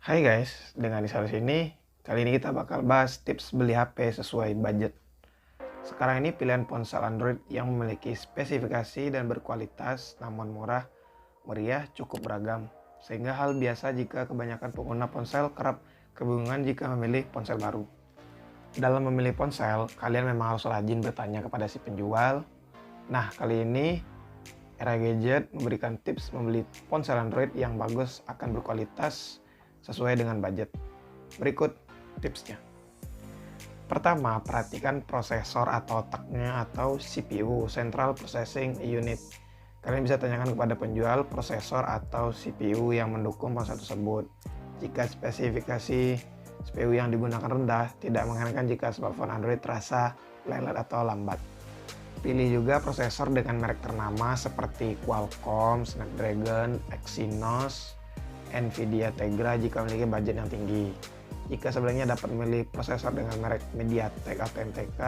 Hai guys, dengan Isal sini, kali ini kita bakal bahas tips beli HP sesuai budget. Sekarang ini pilihan ponsel Android yang memiliki spesifikasi dan berkualitas namun murah, meriah cukup beragam. Sehingga hal biasa jika kebanyakan pengguna ponsel kerap kebingungan jika memilih ponsel baru. Dalam memilih ponsel, kalian memang harus rajin bertanya kepada si penjual. Nah, kali ini Era Gadget memberikan tips membeli ponsel Android yang bagus akan berkualitas sesuai dengan budget. Berikut tipsnya. Pertama, perhatikan prosesor atau otaknya atau CPU, Central Processing Unit. Kalian bisa tanyakan kepada penjual prosesor atau CPU yang mendukung ponsel tersebut. Jika spesifikasi CPU yang digunakan rendah, tidak mengherankan jika smartphone Android terasa lelet atau lambat. Pilih juga prosesor dengan merek ternama seperti Qualcomm, Snapdragon, Exynos, Nvidia Tegra jika memiliki budget yang tinggi. Jika sebenarnya dapat memilih prosesor dengan merek MediaTek atau MTK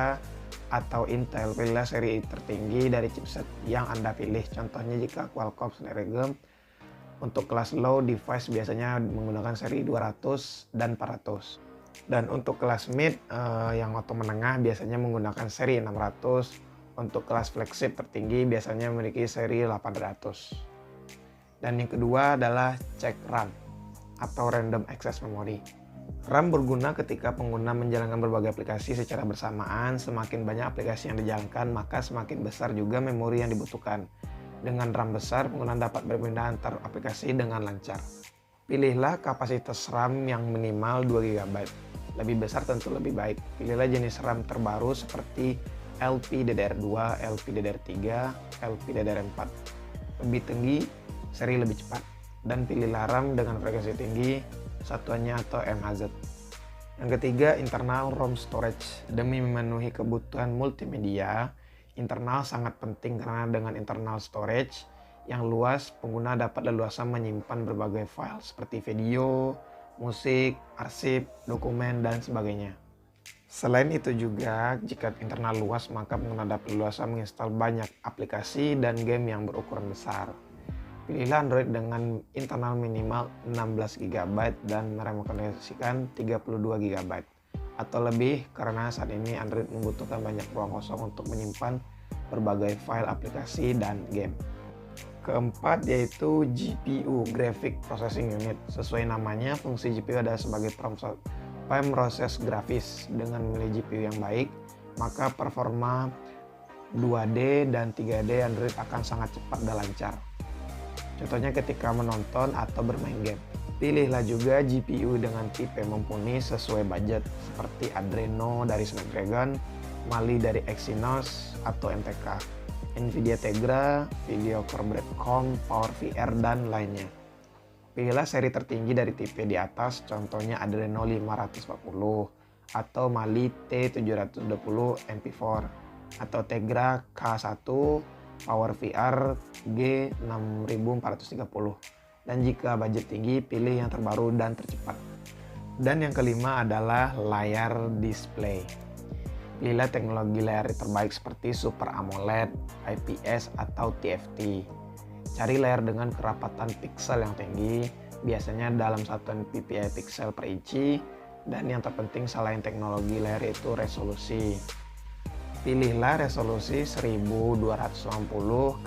atau Intel, pilihlah seri tertinggi dari chipset yang Anda pilih. Contohnya jika Qualcomm Snapdragon untuk kelas low device biasanya menggunakan seri 200 dan 400. Dan untuk kelas mid yang atau menengah biasanya menggunakan seri 600. Untuk kelas flagship tertinggi biasanya memiliki seri 800. Dan yang kedua adalah cek RAM atau Random Access Memory. RAM berguna ketika pengguna menjalankan berbagai aplikasi secara bersamaan. Semakin banyak aplikasi yang dijalankan, maka semakin besar juga memori yang dibutuhkan. Dengan RAM besar, pengguna dapat berpindah antar aplikasi dengan lancar. Pilihlah kapasitas RAM yang minimal 2 GB. Lebih besar tentu lebih baik. Pilihlah jenis RAM terbaru seperti LPDDR2, LPDDR3, LPDDR4. Lebih tinggi, seri lebih cepat. Dan pilihlah RAM dengan frekuensi tinggi, satuannya atau MHz. Yang ketiga, internal ROM storage. Demi memenuhi kebutuhan multimedia, internal sangat penting karena dengan internal storage yang luas, pengguna dapat leluasa menyimpan berbagai file seperti video, musik, arsip, dokumen, dan sebagainya. Selain itu juga, jika internal luas maka pengguna dapat leluasa menginstal banyak aplikasi dan game yang berukuran besar. Pilihlah Android dengan internal minimal 16 GB dan merekomendasikan 32 GB atau lebih karena saat ini Android membutuhkan banyak ruang kosong untuk menyimpan berbagai file aplikasi dan game. Keempat yaitu GPU, Graphic Processing Unit. Sesuai namanya, fungsi GPU adalah sebagai proses grafis. Dengan memilih GPU yang baik, maka performa 2D dan 3D Android akan sangat cepat dan lancar. Contohnya ketika menonton atau bermain game. Pilihlah juga GPU dengan tipe mumpuni sesuai budget seperti Adreno dari Snapdragon, Mali dari Exynos atau MTK, Nvidia Tegra, Video Core Broadcom, PowerVR, dan lainnya. Pilihlah seri tertinggi dari tipe di atas, contohnya Adreno 540 atau Mali T720 MP4 atau Tegra K1, PowerVR G6430. Dan jika budget tinggi, pilih yang terbaru dan tercepat. Dan yang kelima adalah layar display. Pilihlah teknologi layar terbaik seperti Super AMOLED, IPS atau TFT. Cari layar dengan kerapatan piksel yang tinggi, biasanya dalam satuan ppi piksel per inci, dan yang terpenting selain teknologi layar itu resolusi. Pilihlah resolusi 1280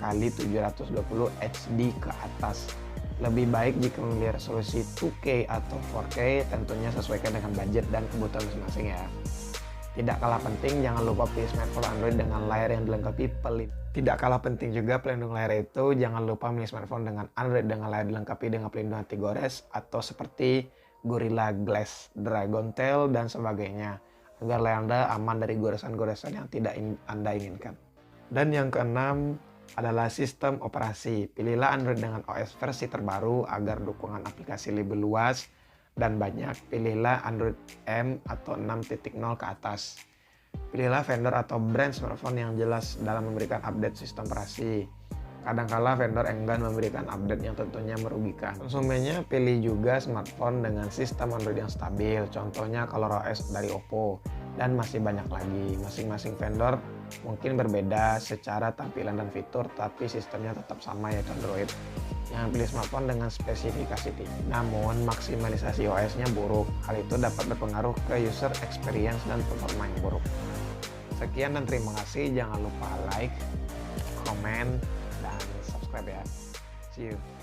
x 720 HD ke atas. Lebih baik jika memilih resolusi 2K atau 4K, tentunya sesuaikan dengan budget dan kebutuhan masing-masing ya. Tidak kalah penting, jangan lupa pilih smartphone Android dengan layar yang dilengkapi Tidak kalah penting juga pelindung layar itu, jangan lupa milih smartphone dengan Android dengan layar dilengkapi dengan pelindung anti gores atau seperti Gorilla Glass, Dragon Tail, dan sebagainya, agar layar Anda aman dari goresan-goresan yang tidak Anda inginkan. Dan yang keenam adalah sistem operasi. Pilihlah Android dengan OS versi terbaru agar dukungan aplikasi lebih luas dan banyak. Pilihlah Android M atau 6.0 ke atas. Pilihlah vendor atau brand smartphone yang jelas dalam memberikan update sistem operasi. Kadangkala vendor enggan memberikan update yang tentunya merugikan. Konsumennya pilih juga smartphone dengan sistem Android yang stabil, contohnya ColorOS dari Oppo, dan masih banyak lagi. Masing-masing vendor mungkin berbeda secara tampilan dan fitur, tapi sistemnya tetap sama yaitu Android. Jangan pilih smartphone dengan spesifikasi tinggi, namun maksimalisasi OS-nya buruk. Hal itu dapat berpengaruh ke user experience dan performa yang buruk. Sekian dan terima kasih. Jangan lupa like, komen, dan subscribe ya. See you.